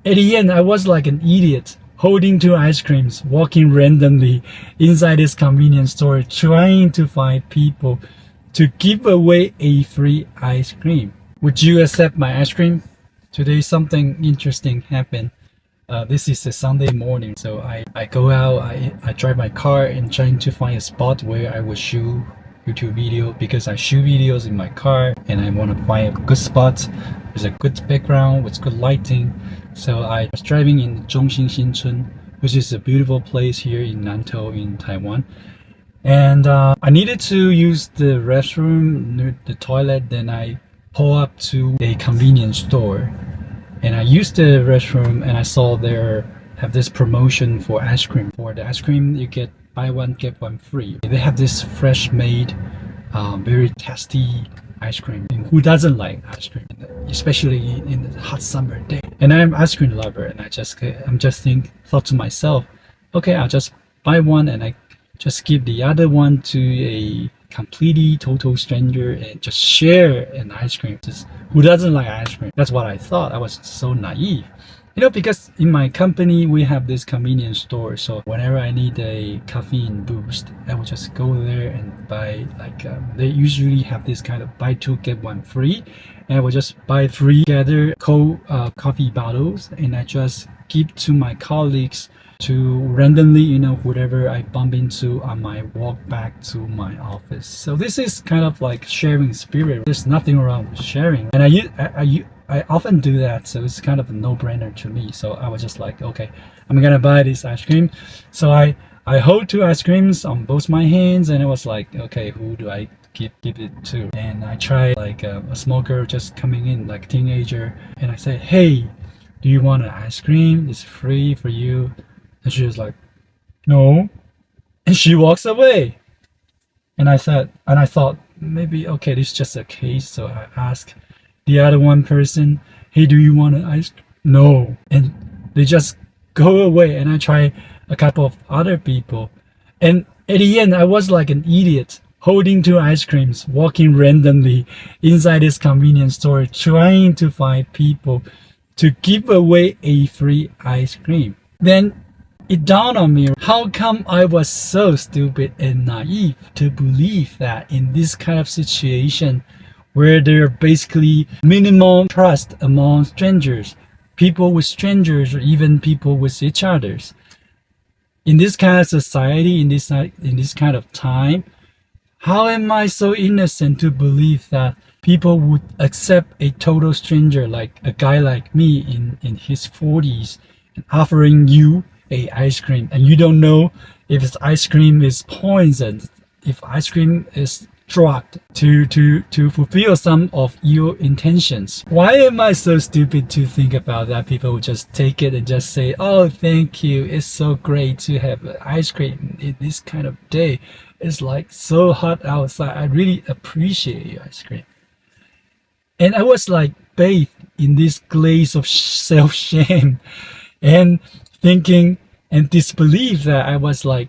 At the end, I was like an idiot, holding two ice creams, walking randomly inside this convenience store, trying to find people to give away a free ice cream. Would you accept my ice cream? Today something interesting happened. This is a Sunday morning, so I go out, I drive my car and trying to find a spot where I would shoot YouTube video because I shoot videos in my car and I want to find a good spot with a good background with good lighting. So I was driving in Zhongxin Xinchun, which is a beautiful place here in Nantou in Taiwan. And I needed to use the restroom, the toilet, then I pull up to a convenience store. And I used the restroom and I saw there have this promotion for ice cream. For the ice cream, you get buy one, get one free. They have this fresh made, very tasty ice cream. And who doesn't like ice cream? Especially in the hot summer day. And I'm an ice cream lover and thought to myself, okay, I'll just buy one and I just give the other one to a completely total stranger and just share an ice cream. Just, who doesn't like ice cream? That's what I thought. I was so naive. You know, because in my company, we have this convenience store. So whenever I need a caffeine boost, I will just go there and buy they usually have this kind of buy two, get one free. And I will just buy three together cold coffee bottles and I just give to my colleagues to randomly, you know, whatever I bump into on my walk back to my office. So this is kind of like sharing spirit. There's nothing wrong with sharing. And I often do that, so it's kind of a no-brainer to me. So I was just like, okay, I'm gonna buy this ice cream. So I hold two ice creams on both my hands and I was like, okay, who do I give it to? And I tried like a small girl just coming in, like a teenager, and I said, hey, do you want an ice cream? It's free for you. And she was like, no. And she walks away. And I thought, maybe, okay, this is just a case. So I asked the other one person, hey, do you want an ice cream? No. And they just go away. And I try a couple of other people. And at the end, I was like an idiot, holding two ice creams, walking randomly inside this convenience store, trying to find people to give away a free ice cream. Then it dawned on me, how come I was so stupid and naive to believe that in this kind of situation where there are basically minimal trust among strangers, people with strangers or even people with each others. In this kind of society, in this kind of time, how am I so innocent to believe that people would accept a total stranger like a guy like me in his 40s and offering you a ice cream, and you don't know if this ice cream is poisoned, if ice cream is drugged to fulfill some of your intentions. Why am I so stupid to think about that? People would just take it and just say, oh, thank you, it's so great to have ice cream in this kind of day. It's like so hot outside. I really appreciate your ice cream. And I was like bathed in this glaze of self-shame and thinking and disbelief that I was like,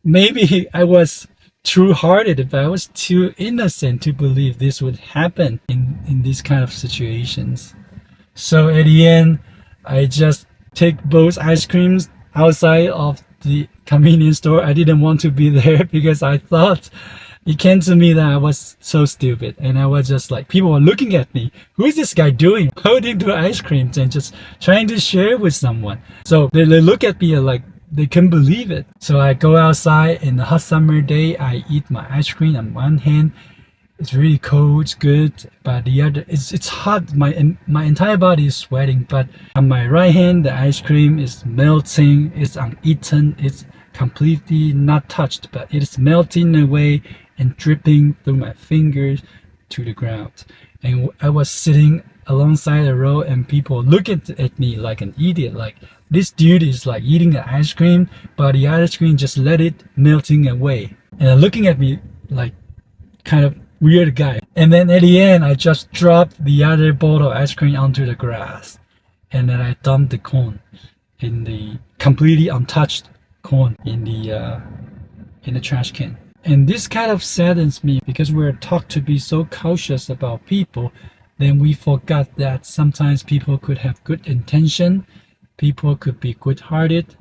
maybe I was true-hearted, but I was too innocent to believe this would happen in these kind of situations. So at the end, I just take both ice creams outside of the convenience store. I didn't want to be there because I thought it came to me that I was so stupid, and I was just like, people were looking at me. Who is this guy doing? Holding two ice creams and just trying to share with someone. So they look at me like they couldn't believe it. So I go outside in the hot summer day. I eat my ice cream on one hand. It's really cold, it's good, but the other, it's hot. My entire body is sweating, but on my right hand, the ice cream is melting. It's uneaten. It's completely not touched, but it is melting away and dripping through my fingers to the ground. And I was sitting alongside the road and people looking at me like an idiot, like this dude is like eating an ice cream, but the ice cream just let it melting away. And looking at me like kind of weird guy. And then at the end, I just dropped the other bottle of ice cream onto the grass. And then I dumped the cone in the completely untouched cone in the trash can. And this kind of saddens me because we're taught to be so cautious about people then we forgot that sometimes people could have good intention, people could be good-hearted.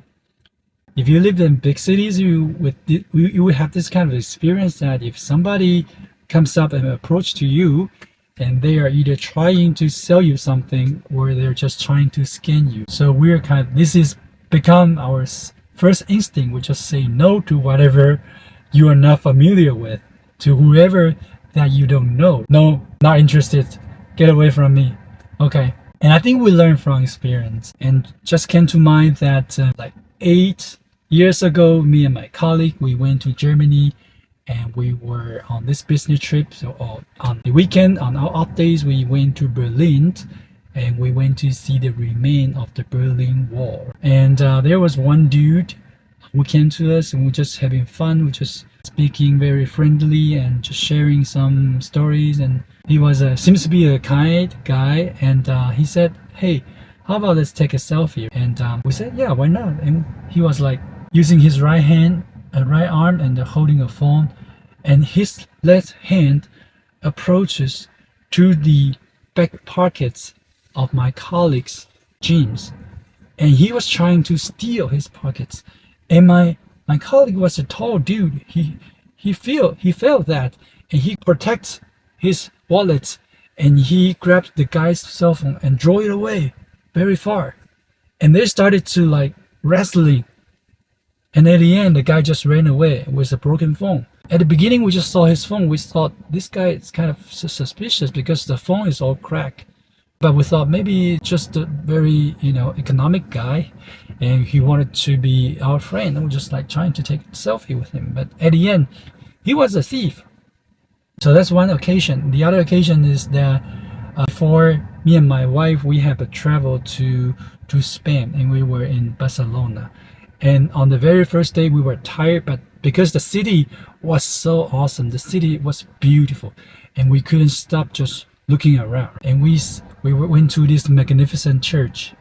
If you live in big cities, you would have this kind of experience that if somebody comes up and approach to you, and they are either trying to sell you something or they're just trying to scam you. So this is become our first instinct. We just say no to whatever you are not familiar with, to whoever that you don't know. No, not interested. Get away from me. Okay. And I think we learn from experience. And just came to mind that like 8 years ago, me and my colleague, we went to Germany and we were on this business trip. So on the weekend, on our off days, we went to Berlin and we went to see the remain of the Berlin Wall. And there was one dude who came to us and we're just having fun. We're just speaking very friendly and just sharing some stories. And he seems to be a kind guy. And he said, hey, how about let's take a selfie? And we said, yeah, why not? And he was like using his right arm and holding a phone, and his left hand approaches to the back pockets of my colleague's jeans, and he was trying to steal his pockets. And my colleague was a tall dude. He felt that, and he protects his wallet, and he grabbed the guy's cell phone and drew it away very far, and they started to like wrestling. And at the end, the guy just ran away with a broken phone. At the beginning, we just saw his phone. We thought this guy is kind of suspicious because the phone is all cracked. But we thought maybe just a very, economic guy, and he wanted to be our friend. And we're just like trying to take a selfie with him. But at the end, he was a thief. So that's one occasion. The other occasion is that before me and my wife, we had a travel to Spain, and we were in Barcelona. And on the very first day, we were tired, but because the city was so awesome, the city was beautiful, and we couldn't stop just looking around. And we went to this magnificent church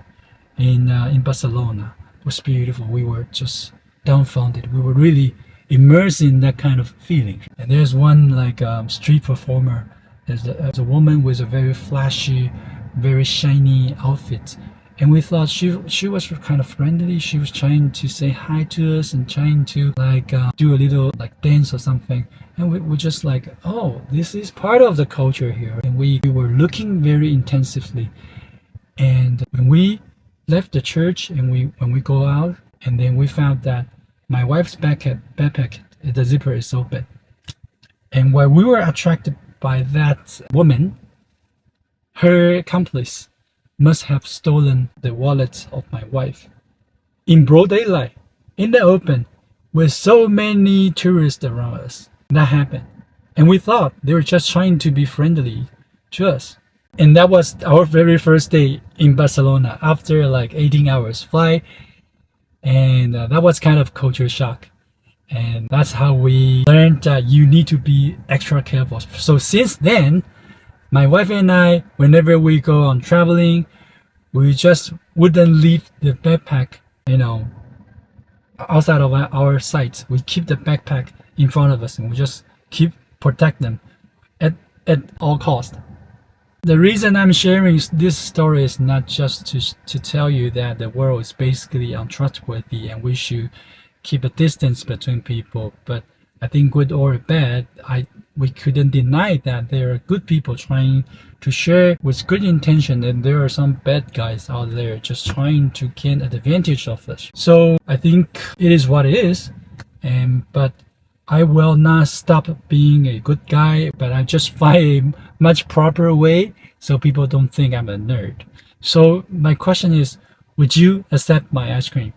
in Barcelona. It was beautiful. We were just dumbfounded. We were really immersed in that kind of feeling. And there's one street performer. There's a woman with a very flashy, very shiny outfit. And we thought she was kind of friendly. She was trying to say hi to us and trying to do a little dance or something. And we were just like, oh, this is part of the culture here. And we were looking very intensively. And when we left the church and when we go out, and then we found that my wife's backpack, the zipper is open. And while we were attracted by that woman, her accomplice must have stolen the wallet of my wife in broad daylight, in the open, with so many tourists around us. That happened, and we thought they were just trying to be friendly to us. And that was our very first day in Barcelona after 18 hours flight, and that was kind of culture shock. And that's how we learned that you need to be extra careful. So since then, my wife and I, whenever we go on traveling, we just wouldn't leave the backpack, outside of our sight. We keep the backpack in front of us, and we just protect them at all costs. The reason I'm sharing this story is not just to tell you that the world is basically untrustworthy and we should keep a distance between people, but I think good or bad, we couldn't deny that there are good people trying to share with good intention, and there are some bad guys out there just trying to gain advantage of us. So I think it is what it is, but I will not stop being a good guy, but I just find a much proper way so people don't think I'm a nerd. So my question is, would you accept my ice cream?